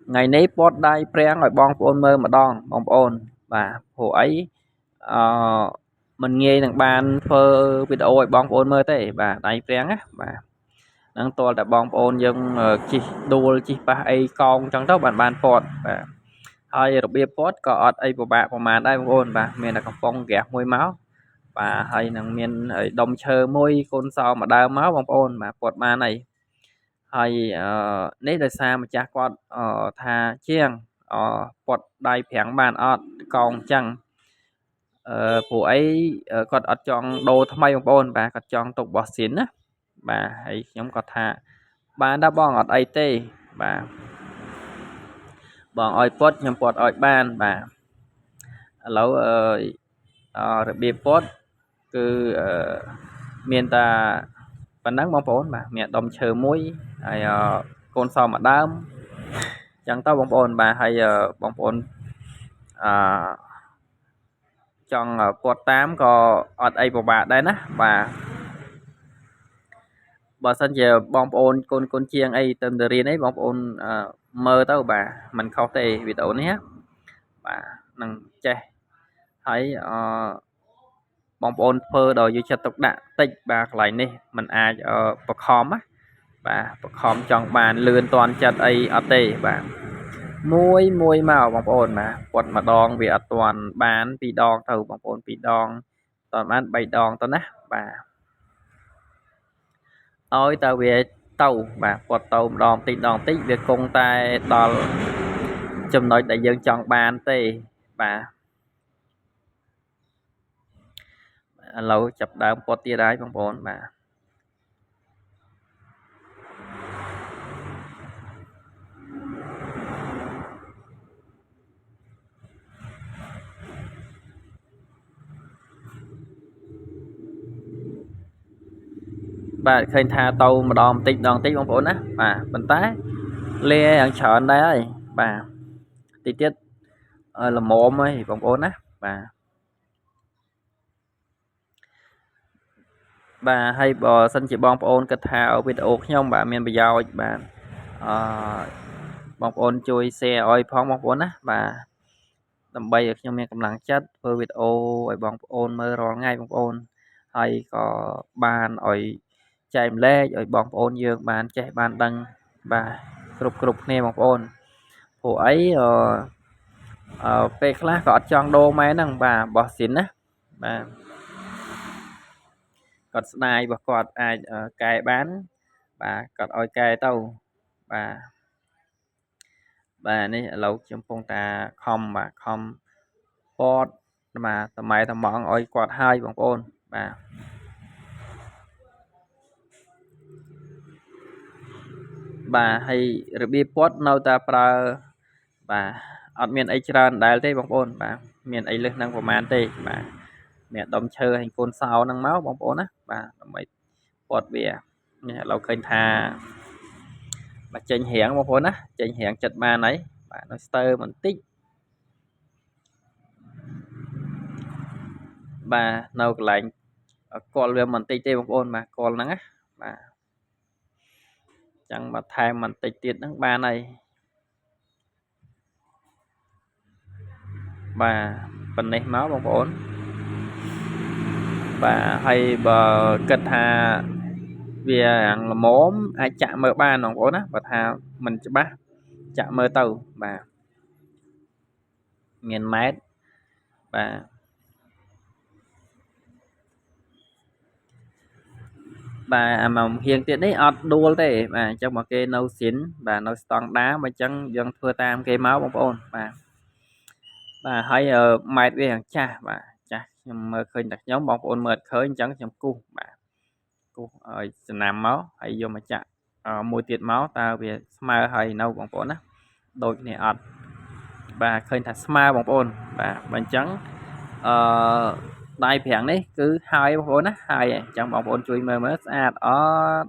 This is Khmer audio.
ថ្ងៃនេះពត់ដៃព្រាំងឲ្យបងប្អូនមើលម្ដងបងប្អូនបាទព្រោះអីអឺមិនងាយនឹងបានធ្វើវីដេអូឲ្យបងប្អូនមើលទេបាទដៃព្រាំងណាបាទហ្នឹងទាល់តែបងប្អូនយើងជិះដួលជិះប៉ះអីកោងអញ្ចឹងទៅបានពត់បាទហើយរបៀបពត់ក៏អត់អីពិបាកប្រហែលដែរបងប្អូនបាទមានតែកំប៉ុងក្រាស់មួយមកបាទហើយនឹងមានដុំឈើមួយកូនសោមួយដើមមកបងប្អូនបាទពត់បានហើយហើយនេះដោយសារម្ចាស់គាត់ថាជាងពត់ដៃប្រាំងបានអត់កោងអញ្ចឹងព្រោះអីគាត់អត់ចង់ដូរថ្មីបងប្អូនបាទគាត់ចង់ទុកបោះស៊ីនណាបាទហើយខ្ញុំគាត់ថាបានដែរបងអត់អីទេបាទបងឲ្យពត់ខ្ញុំពត់ឲ្យបានបាទឥឡូវរបៀបពត់គឺមានតែប៉ុណ្ណឹងបងប្អូនបាទមានដុំឈើមួយហើយកូនសមួយដើមអញ្ចឹងទៅបងប្អូនបាទហើយបងប្អូនចង់ពត់តាមក៏អត់អីពិបាកដែរណាបាទបើសិនជាបងប្អូនកូនជាងអីទៅរៀនអីបងប្អូនមើលទៅបាទมันខុសទេវីដេអូនេះបាទនឹងចេះហើយបងប្អូនធ្វើដល់យកចិត្តទុកដាក់តិចបាទកន្លែងនេះมันអាចបខំណាបាទបខំចង់បានលឿនតាន់ចិត្តអីអត់ទេបាទមួយមកបងប្អូនបាទពត់ម្ដងវាអត់តាន់បាន2ដងទៅបងប្អូន2ដងតាន់បាន3ដងទៅណាបាទឲ្យតែវាទៅបាទពត់ទៅម្ដងតិចវាគង់តែដល់ចំណុចដែលយើងចង់បានទេបាទឥឡូវចាប់ដើមពត់ទៀតហើយបងប្អូនបាទបាទឃើញថាទៅម្ដងបន្តិចបងប្អូនណាបាទប៉ុន្តែលាយ៉ាងច្រើនដែរហើយបាទតិចទៀតល្មមហើយបងប្អូនណាបាទហើយបើសិនជាបងប្អូនគិតថាវីដេអូខ្ញុំបាទមានប្រយោជន៍បាទបងប្អូនជួយ share ឲ្យផងបងប្អូនណាបាទដើម្បីឲ្យខ្ញុំមានកម្លាំងចិត្តធ្វើវីដេអូឲ្យបងប្អូនមើលរាល់ថ្ងៃបងប្អូនហើយក៏បានឲ្យចែករំលែកឲ្យបងប្អូនយើងបានចេះបានដឹងបាទគ្រប់គ្នាបងប្អូនព្រោះអីពេលខ្លះក៏អត់ចង់ដូរម៉ែហ្នឹងបាទបោះស៊ីនណាបាទគាត់ស្ដាយរបស់គាត់អាចកែបានបាទគាត់ឲ្យកែទៅបាទនេះឥឡូវខ្ញុំកំពុងតែខំពតបាទតម្មងឲ្យគាត់ហើយបងប្អូនបាទហើយរបៀបពត់នៅតែប្រើបាទអត់មានអីច្រើនដែលទេបងប្អូនបាទមានអីលើសនឹងប្រហែលទេបាទមានដុំឈើហើយកូនសោហ្នឹងមកបងប្អូនណាបាទដើម្បីពត់វានេះឥឡូវឃើញថាបាទចេញរៀងបងប្អូនណាចេញរៀងចិត្តបានហើយបាទនៅស្ទើរបន្តិចបាទនៅកន្លែងកលវាបន្តិចទេបងប្អូនបាទកលហ្នឹងណាបាទចឹងមកថែមបន្តិចទៀតហ្នឹងបានហើយបាទប៉ុណ្ណេះមកបងប្អូនបាទហើយបើគិតថាវាយ៉ាងល្មមអាចចាក់មើលបានបងប្អូនណាបើថាមិនច្បាស់ចាក់មើលទៅបាទមានម៉ែត្របាទបាទអាមកហៀងទៀតនេះអត់ដួលទេបាទអញ្ចឹងមកគេនៅស៊ីនបាទនៅស្តង់ដាបើអញ្ចឹងយើងធ្វើតាមគេមកបងប្អូនបាទហើយម៉ែត្រវាយ៉ាងចាស់បាទចាស់ខ្ញុំមើលឃើញតែខ្ញុំបងប្អូនមើលអត់ឃើញអញ្ចឹងខ្ញុំគូសបាទគូសឲ្យចំណាំមកហើយយកមកចាក់មួយទៀតមកតើវាស្មើហើយនៅបងប្អូនណាដូចគ្នាអត់បាទឃើញថាស្មើបងប្អូនបាទបើអញ្ចឹងដៃប្រាំងនេះគឺហើយបងប្អូនណាហើយអញ្ចឹងបងប្អូនជួយមើលស្អាតអត់